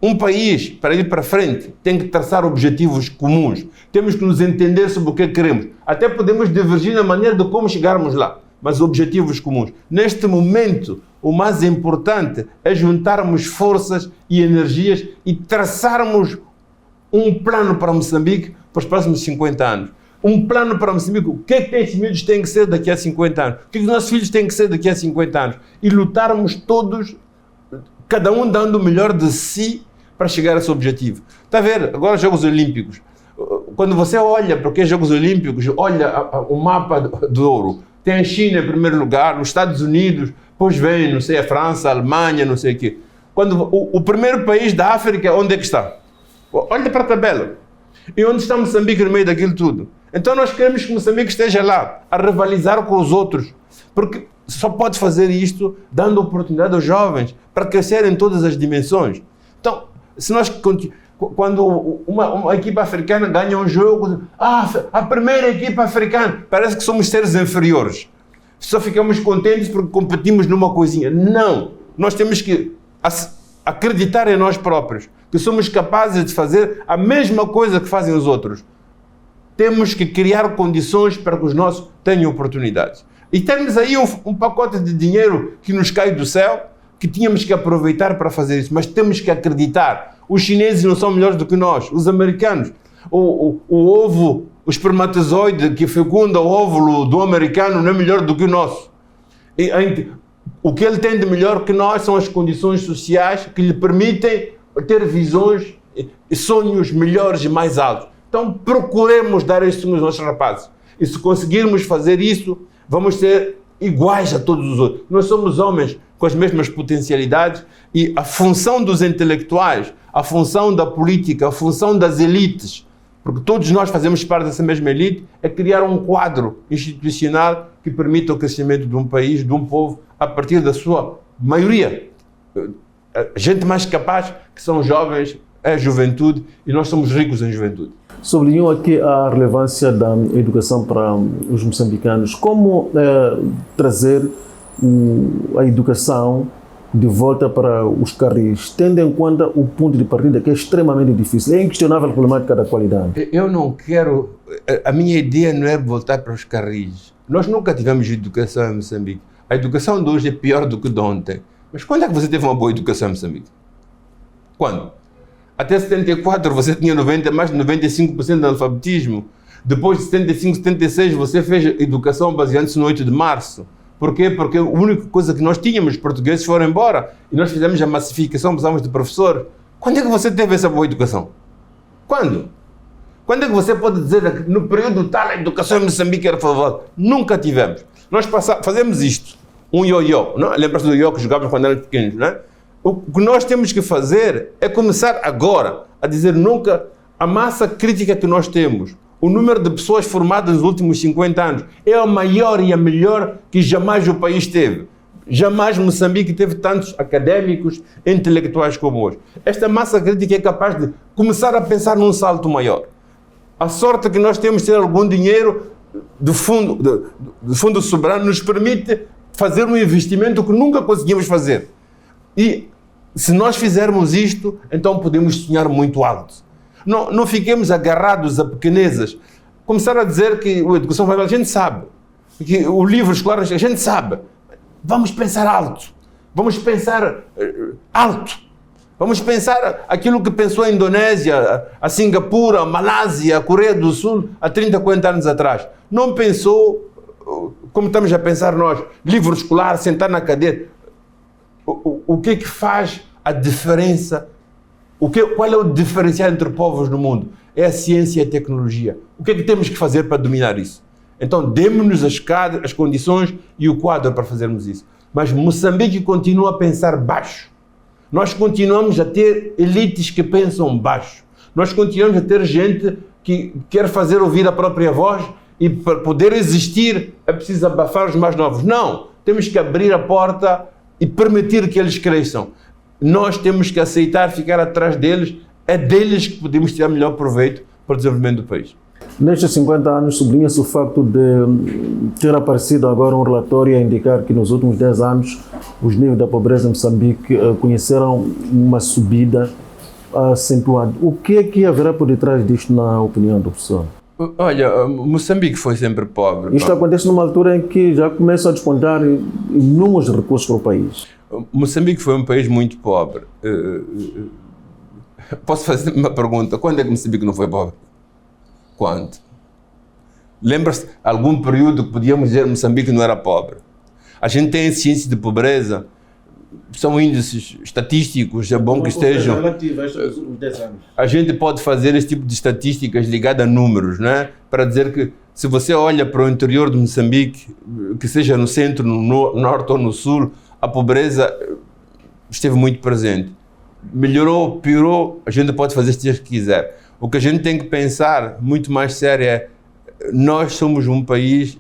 Um país, para ir para frente, tem que traçar objetivos comuns. Temos que nos entender sobre o que queremos. Até podemos divergir na maneira de como chegarmos lá, mas objetivos comuns. Neste momento, o mais importante é juntarmos forças e energias e traçarmos um plano para Moçambique para os próximos 50 anos. Um plano para Moçambique. O que é que estes miúdos têm que ser daqui a 50 anos? O que é que os nossos filhos têm que ser daqui a 50 anos? E lutarmos todos, cada um dando o melhor de si para chegar a esse objetivo. Está a ver? Agora, Jogos Olímpicos. Quando você olha para os Jogos Olímpicos, olha o mapa do ouro. Tem a China em primeiro lugar, os Estados Unidos, depois vem, não sei, a França, a Alemanha, não sei o quê. Quando o primeiro país da África, onde é que está? Olha para a tabela. E onde está Moçambique no meio daquilo tudo? Então nós queremos que Moçambique esteja lá, a rivalizar com os outros. Porque só pode fazer isto dando oportunidade aos jovens para crescer em todas as dimensões. Então, se nós... Quando uma equipa africana ganha um jogo, a primeira equipa africana, parece que somos seres inferiores. Só ficamos contentes porque competimos numa coisinha. Não! Nós temos que acreditar em nós próprios, que somos capazes de fazer a mesma coisa que fazem os outros. Temos que criar condições para que os nossos tenham oportunidades. E temos aí um pacote de dinheiro que nos cai do céu, que tínhamos que aproveitar para fazer isso, mas temos que acreditar. Os chineses não são melhores do que nós, os americanos. O ovo, o espermatozoide que fecunda o óvulo do americano não é melhor do que o nosso. O que ele tem de melhor que nós são as condições sociais que lhe permitem ter visões e sonhos melhores e mais altos. Então procuremos dar isso aos nossos rapazes. E se conseguirmos fazer isso, vamos ser iguais a todos os outros. Nós somos homens com as mesmas potencialidades e a função dos intelectuais, a função da política, a função das elites, porque todos nós fazemos parte dessa mesma elite, é criar um quadro institucional que permita o crescimento de um país, de um povo, a partir da sua maioria. Gente mais capaz, que são jovens, é a juventude, e nós somos ricos em juventude. Sublinhou aqui a relevância da educação para os moçambicanos. Como trazer a educação de volta para os carris, tendo em conta o ponto de partida que é extremamente difícil? É inquestionável a problemática da qualidade. Eu não quero... A minha ideia não é voltar para os carris. Nós nunca tivemos educação em Moçambique. A educação de hoje é pior do que de ontem. Mas quando é que você teve uma boa educação em Moçambique? Quando? Até 74 você tinha mais de 95% de analfabetismo. Depois de 75, 76 você fez educação baseando-se no 8 de março. Por quê? Porque a única coisa que nós tínhamos, os portugueses foram embora e nós fizemos a massificação, precisamos de professor. Quando é que você teve essa boa educação? Quando? Quando é que você pode dizer que no período tal a educação em Moçambique era favorável? Nunca tivemos. Nós fazemos isto, um ioiô, não? Lembra-se do ioiô que jogávamos quando éramos pequenos, não é? O que nós temos que fazer é começar agora a dizer nunca a massa crítica que nós temos. O número de pessoas formadas nos últimos 50 anos é a maior e a melhor que jamais o país teve. Jamais Moçambique teve tantos académicos, intelectuais como hoje. Esta massa crítica é capaz de começar a pensar num salto maior. A sorte que nós temos de ter algum dinheiro do fundo soberano nos permite fazer um investimento que nunca conseguimos fazer. E se nós fizermos isto, então podemos sonhar muito alto. Não fiquemos agarrados a pequenezas. Começar a dizer que a educação vai, a gente sabe. Que o livro escolar, a gente sabe. Vamos pensar alto. Vamos pensar alto. Vamos pensar aquilo que pensou a Indonésia, a Singapura, a Malásia, a Coreia do Sul há 30, 40 anos atrás. Não pensou como estamos a pensar nós. Livro escolar, sentar na cadeira. O que é que faz a diferença? Qual é o diferencial entre povos no mundo? É a ciência e a tecnologia. O que é que temos que fazer para dominar isso? Então, demos-nos as condições e o quadro para fazermos isso. Mas Moçambique continua a pensar baixo. Nós continuamos a ter elites que pensam baixo. Nós continuamos a ter gente que quer fazer ouvir a própria voz e para poder existir é preciso abafar os mais novos. Não! Temos que abrir a porta e permitir que eles cresçam. Nós temos que aceitar ficar atrás deles, é deles que podemos tirar melhor proveito para o desenvolvimento do país. Nestes 50 anos, sublinha-se o facto de ter aparecido agora um relatório a indicar que nos últimos 10 anos os níveis da pobreza em Moçambique conheceram uma subida acentuada. O que é que haverá por detrás disto, na opinião do professor? Olha, Moçambique foi sempre pobre. Isto acontece numa altura em que já começam a despontar inúmeros recursos para o país. Moçambique foi um país muito pobre. Posso fazer uma pergunta? Quando é que Moçambique não foi pobre? Quando? Lembra-se algum período que podíamos dizer que Moçambique não era pobre? A gente tem ciência de pobreza, são índices estatísticos, é bom que estejam. A gente pode fazer esse tipo de estatísticas ligadas a números, não é? Para dizer que se você olha para o interior de Moçambique, que seja no centro, no norte ou no sul, a pobreza esteve muito presente. Melhorou, piorou, a gente pode fazer se quiser. O que a gente tem que pensar muito mais sério é nós somos um país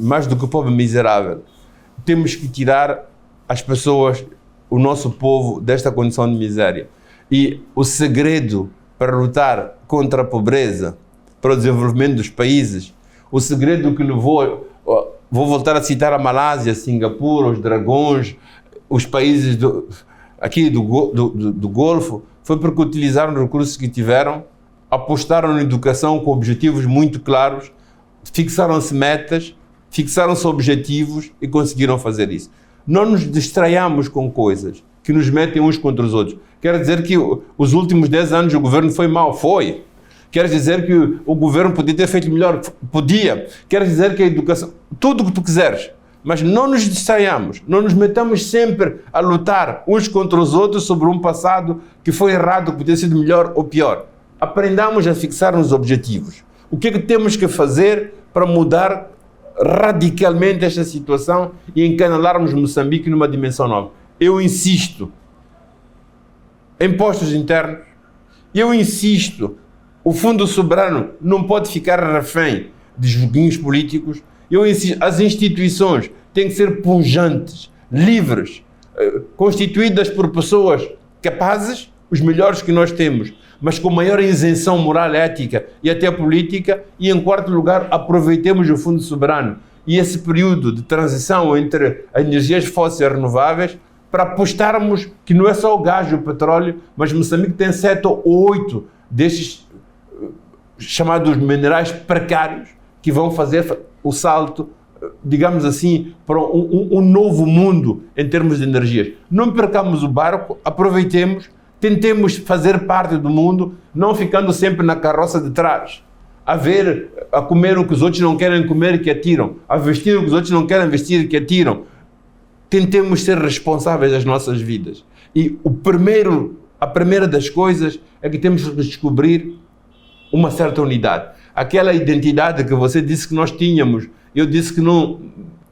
mais do que pobre, miserável. Temos que tirar as pessoas, o nosso povo, desta condição de miséria. E o segredo para lutar contra a pobreza, para o desenvolvimento dos países, o segredo que levou, vou voltar a citar a Malásia, Singapura, os dragões, os países aqui do Golfo, foi porque utilizaram os recursos que tiveram, apostaram na educação com objetivos muito claros, fixaram-se metas, fixaram-se objetivos e conseguiram fazer isso. não nos distraiamos com coisas que nos metem uns contra os outros. Quer dizer que os últimos 10 anos o governo foi mau? Foi. Quer dizer que o governo podia ter feito melhor? Podia. Quer dizer que a educação... Tudo o que tu quiseres. Mas não nos distraiamos, não nos metamos sempre a lutar uns contra os outros sobre um passado que foi errado, que podia ser melhor ou pior. Aprendamos a fixar-nos objetivos. O que é que temos que fazer para mudar radicalmente esta situação e encanalarmos Moçambique numa dimensão nova? Eu insisto, impostos internos, eu insisto, o Fundo Soberano não pode ficar refém de joguinhos políticos. Eu insisto, as instituições têm que ser pujantes, livres, constituídas por pessoas capazes, os melhores que nós temos, mas com maior isenção moral, ética e até política. E em quarto lugar, aproveitemos o Fundo Soberano e esse período de transição entre as energias fósseis renováveis para apostarmos que não é só o gás e o petróleo, mas Moçambique tem 7 ou 8 destes chamados minerais precários que vão fazer o salto, digamos assim, para um novo mundo em termos de energias. Não percamos o barco, aproveitemos, tentemos fazer parte do mundo, não ficando sempre na carroça de trás, a comer o que os outros não querem comer e que atiram, a vestir o que os outros não querem vestir e que atiram. Tentemos ser responsáveis das nossas vidas. E a primeira das coisas é que temos que descobrir uma certa unidade. Aquela identidade que você disse que nós tínhamos, eu disse que não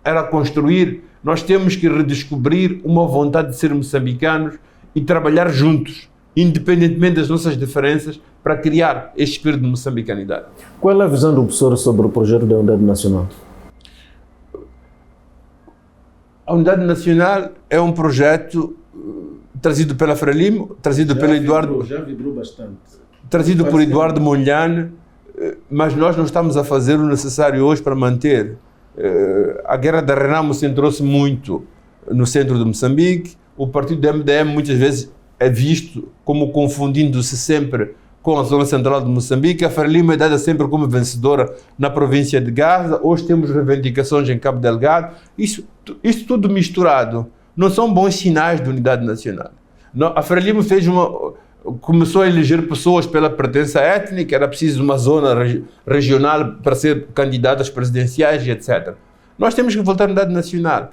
era construir, nós temos que redescobrir uma vontade de ser moçambicanos e trabalhar juntos, independentemente das nossas diferenças, para criar este espírito de moçambicanidade. Qual é a visão do professor sobre o projeto da Unidade Nacional? A Unidade Nacional é um projeto trazido pela Frelimo, trazido pelo Eduardo... Já vibrou bastante. Trazido por Eduardo Mondlane, mas nós não estamos a fazer o necessário hoje para manter. A guerra da Renamo centrou-se muito no centro de Moçambique. O partido do MDM muitas vezes é visto como confundindo-se sempre com a zona central de Moçambique. A Frelimo é dada sempre como vencedora na província de Gaza. Hoje temos reivindicações em Cabo Delgado. Isso tudo misturado não são bons sinais de unidade nacional. A Frelimo começou a eleger pessoas pela pertença étnica, era preciso uma zona regional para ser candidatas presidenciais e etc. Nós temos que voltar à unidade nacional.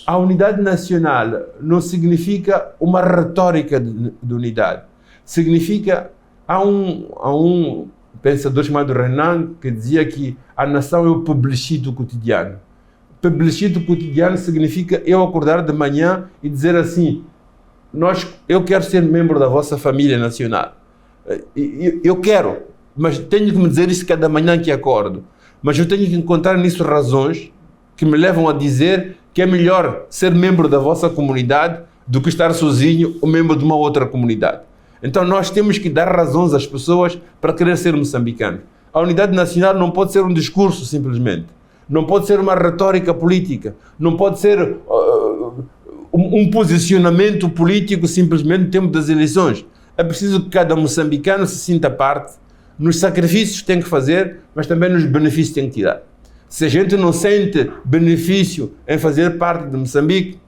A unidade nacional não significa uma retórica de unidade. Significa, há um pensador chamado Renan que dizia que a nação é o plebiscito cotidiano. Plebiscito cotidiano significa eu acordar de manhã e dizer assim: eu quero ser membro da vossa família nacional. Eu quero, mas tenho que me dizer isso cada manhã que acordo. Mas eu tenho que encontrar nisso razões que me levam a dizer que é melhor ser membro da vossa comunidade do que estar sozinho ou membro de uma outra comunidade. Então nós temos que dar razões às pessoas para querer ser moçambicanos. A unidade nacional não pode ser um discurso simplesmente. Não pode ser uma retórica política. Não pode ser um posicionamento político simplesmente no tempo das eleições. É preciso que cada moçambicano se sinta parte, nos sacrifícios que tem que fazer, mas também nos benefícios que tem que tirar. Se a gente não sente benefício em fazer parte de Moçambique,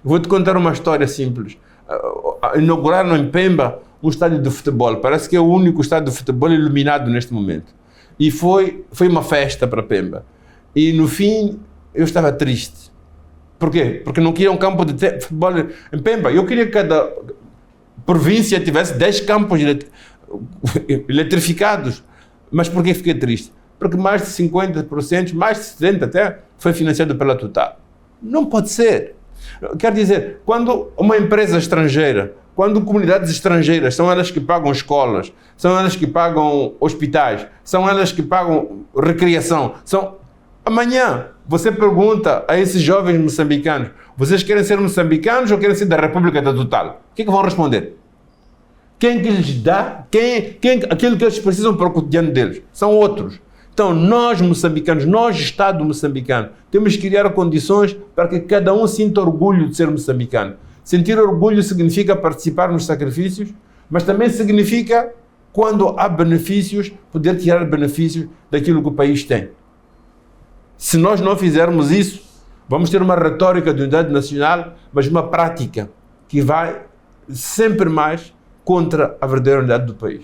vou-te contar uma história simples. Inauguraram em Pemba um estádio de futebol, parece que é o único estádio de futebol iluminado neste momento. E foi uma festa para Pemba. E no fim eu estava triste. Por quê? Porque não queria um campo de futebol em Pemba. Eu queria que cada província tivesse 10 campos eletrificados. Mas por que fiquei triste? Porque mais de 50%, mais de 70% até, foi financiado pela Total. Não pode ser. Quer dizer, quando uma empresa estrangeira, quando comunidades estrangeiras, são elas que pagam escolas, são elas que pagam hospitais, são elas que pagam recreação, amanhã você pergunta a esses jovens moçambicanos: vocês querem ser moçambicanos ou querem ser da República da Total? O que é que vão responder? Quem que lhes dá? Aquilo que eles precisam para o cotidiano deles? São outros. Então nós moçambicanos, nós Estado moçambicano, temos que criar condições para que cada um sinta orgulho de ser moçambicano. Sentir orgulho significa participar nos sacrifícios, mas também significa, quando há benefícios, poder tirar benefícios daquilo que o país tem. Se nós não fizermos isso, Vamos ter uma retórica de unidade nacional, mas uma prática que vai sempre mais contra a verdadeira unidade do país.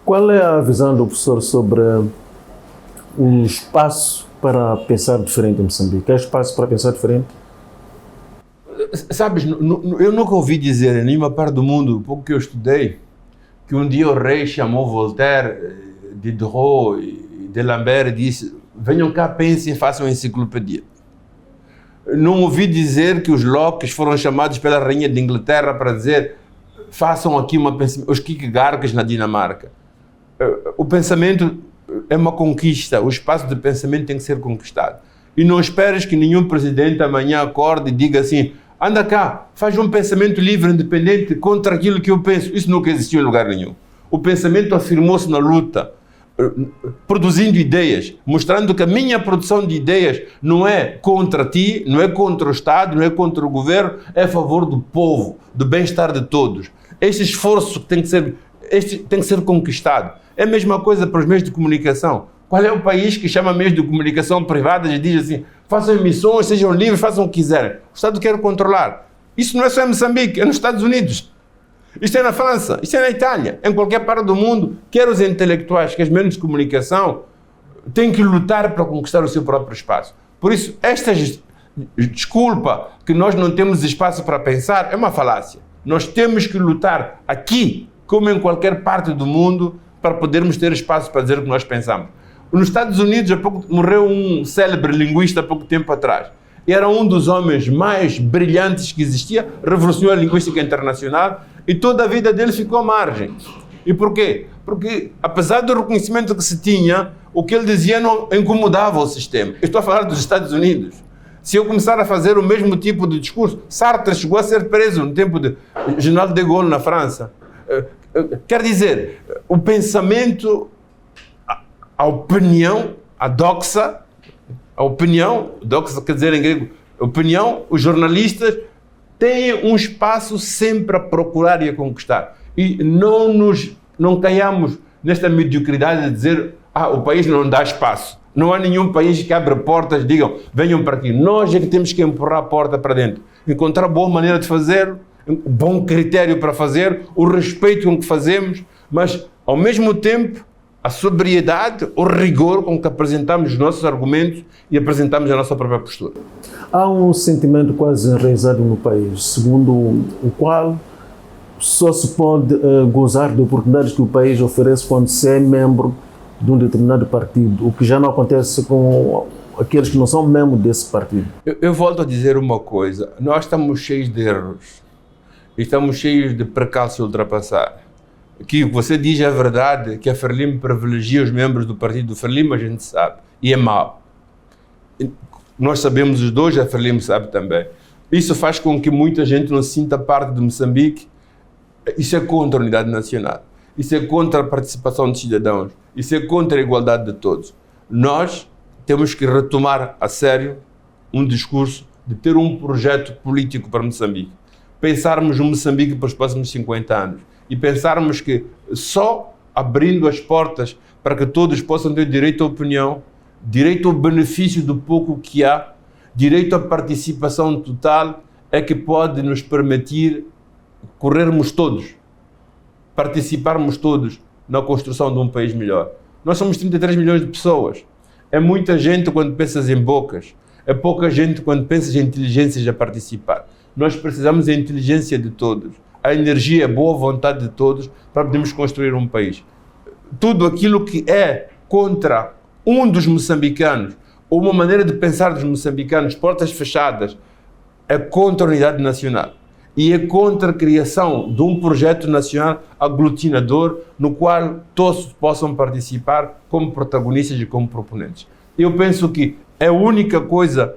Qual é a visão do professor sobre o espaço para pensar diferente em Moçambique? Há espaço para pensar diferente? Sabes, eu nunca ouvi dizer em nenhuma parte do mundo, pouco que eu estudei, que um dia o rei chamou Voltaire, Diderot e D'Alembert e disse: venham cá, pensem e façam uma enciclopédia. Não ouvi dizer que os Locke foram chamados pela rainha de Inglaterra para dizer: façam aqui os Kierkegaards na Dinamarca. O pensamento é uma conquista, o espaço de pensamento tem que ser conquistado. E não esperes que nenhum presidente amanhã acorde e diga assim: anda cá, faz um pensamento livre, independente, contra aquilo que eu penso. Isso nunca existiu em lugar nenhum. O pensamento afirmou-se na luta, produzindo ideias, mostrando que a minha produção de ideias não é contra ti, não é contra o Estado, não é contra o governo, é a favor do povo, do bem-estar de todos. Este esforço tem que ser conquistado. É a mesma coisa para os meios de comunicação. Qual é o país que chama meios de comunicação privados e diz assim: façam emissões, sejam livres, façam o que quiserem? O Estado quer controlar. Isso não é só em Moçambique, é nos Estados Unidos. Isto é na França, isto é na Itália, em qualquer parte do mundo. Quer os intelectuais, quer os meios de comunicação, têm que lutar para conquistar o seu próprio espaço. Por isso, esta desculpa que nós não temos espaço para pensar é uma falácia. Nós temos que lutar aqui, como em qualquer parte do mundo, para podermos ter espaço para dizer o que nós pensamos. Nos Estados Unidos, morreu um célebre linguista há pouco tempo atrás. Era um dos homens mais brilhantes que existia, revolucionou a linguística internacional e toda a vida dele ficou à margem. E por quê? Porque, apesar do reconhecimento que se tinha, o que ele dizia não incomodava o sistema. Eu estou a falar dos Estados Unidos. Se eu começar a fazer o mesmo tipo de discurso, Sartre chegou a ser preso no tempo de General de Gaulle na França. Quer dizer, o pensamento, a opinião, a doxa, quer dizer em grego, opinião, os jornalistas têm um espaço sempre a procurar e a conquistar. E não caiamos nesta mediocridade de dizer: o país não dá espaço. Não há nenhum país que abre portas e digam: venham para aqui. Nós é que temos que empurrar a porta para dentro. Encontrar boa maneira de fazer, um bom critério para fazer, o respeito com que fazemos, mas, ao mesmo tempo, a sobriedade, o rigor com que apresentamos os nossos argumentos e apresentamos a nossa própria postura. Há um sentimento quase enraizado no país, segundo o qual só se pode gozar de oportunidades que o país oferece quando se é membro de um determinado partido, o que já não acontece com aqueles que não são membros desse partido. Eu volto a dizer uma coisa: nós estamos cheios de erros, estamos cheios de precalços a ultrapassar. Que o que você diz é verdade, que a Frelimo privilegia os membros do partido do Frelimo, a gente sabe, e é mau. Nós sabemos os dois, a Frelimo sabe também. Isso faz com que muita gente não se sinta parte de Moçambique. Isso é contra a unidade nacional, isso é contra a participação dos cidadãos, isso é contra a igualdade de todos. Nós temos que retomar a sério um discurso de ter um projeto político para Moçambique. Pensarmos no Moçambique para os próximos 50 anos. E pensarmos que só abrindo as portas para que todos possam ter direito à opinião, direito ao benefício do pouco que há, direito à participação total, é que pode nos permitir corrermos todos, participarmos todos na construção de um país melhor. Nós somos 33 milhões de pessoas. É muita gente quando pensas em bocas, é pouca gente quando pensas em inteligências a participar. Nós precisamos da inteligência de todos, a energia, a boa vontade de todos para podermos construir um país. Tudo aquilo que é contra um dos moçambicanos, ou uma maneira de pensar dos moçambicanos, portas fechadas, é contra a unidade nacional. E é contra a criação de um projeto nacional aglutinador no qual todos possam participar como protagonistas e como proponentes. Eu penso que é a única coisa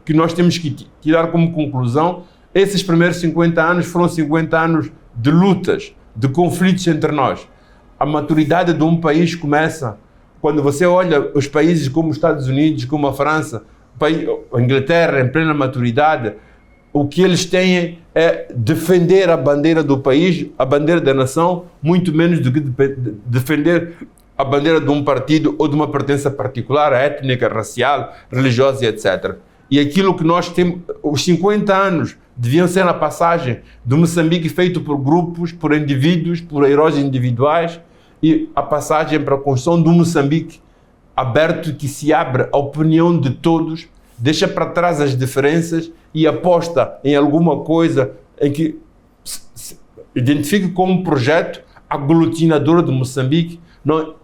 que nós temos que tirar como conclusão. Esses primeiros 50 anos foram 50 anos de lutas, de conflitos entre nós. A maturidade de um país começa quando você olha os países como os Estados Unidos, como a França, a Inglaterra em plena maturidade. O que eles têm é defender a bandeira do país, a bandeira da nação, muito menos do que defender a bandeira de um partido ou de uma pertença particular, étnica, racial, religiosa, etc. E aquilo que nós temos, os 50 anos deviam ser a passagem do Moçambique feito por grupos, por indivíduos, por heróis individuais, e a passagem para a construção do Moçambique aberto, que se abre à opinião de todos, deixa para trás as diferenças e aposta em alguma coisa em que se identifique como um projeto aglutinador de Moçambique,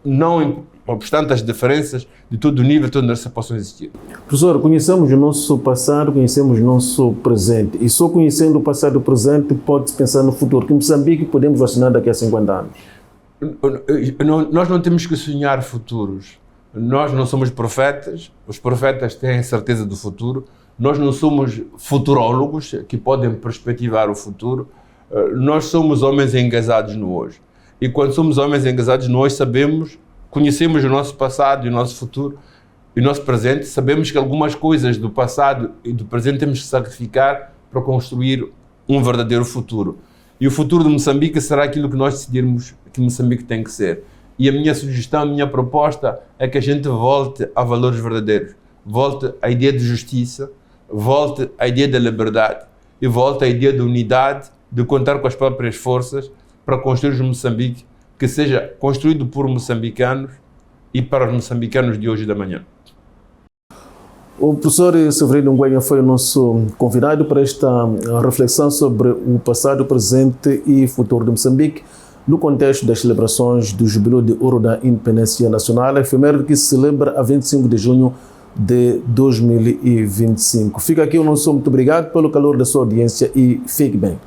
não obstante as diferenças de todo o nível, todas elas possam existir. Professor, conhecemos o nosso passado, conhecemos o nosso presente, e só conhecendo o passado e o presente pode-se pensar no futuro, que Moçambique podemos vacinar daqui a 50 anos. Nós não temos que sonhar futuros. Nós não somos profetas, os profetas têm certeza do futuro, nós não somos futurólogos que podem perspectivar o futuro, nós somos homens engajados no hoje. E quando somos homens engajados no hoje, conhecemos o nosso passado e o nosso futuro e o nosso presente, sabemos que algumas coisas do passado e do presente temos que sacrificar para construir um verdadeiro futuro. E o futuro de Moçambique será aquilo que nós decidirmos que Moçambique tem que ser. E a minha sugestão, a minha proposta é que a gente volte a valores verdadeiros, volte à ideia de justiça, volte à ideia da liberdade e volte à ideia de unidade, de contar com as próprias forças para construir um Moçambique que seja construído por moçambicanos e para os moçambicanos de hoje e da manhã. O professor Severino Ngwenya foi o nosso convidado para esta reflexão sobre o passado, presente e futuro de Moçambique, no contexto das celebrações do Jubileu de Ouro da Independência Nacional, efeméride que se celebra a 25 de junho de 2025. Fica aqui o nosso muito obrigado pelo calor da sua audiência e fique bem.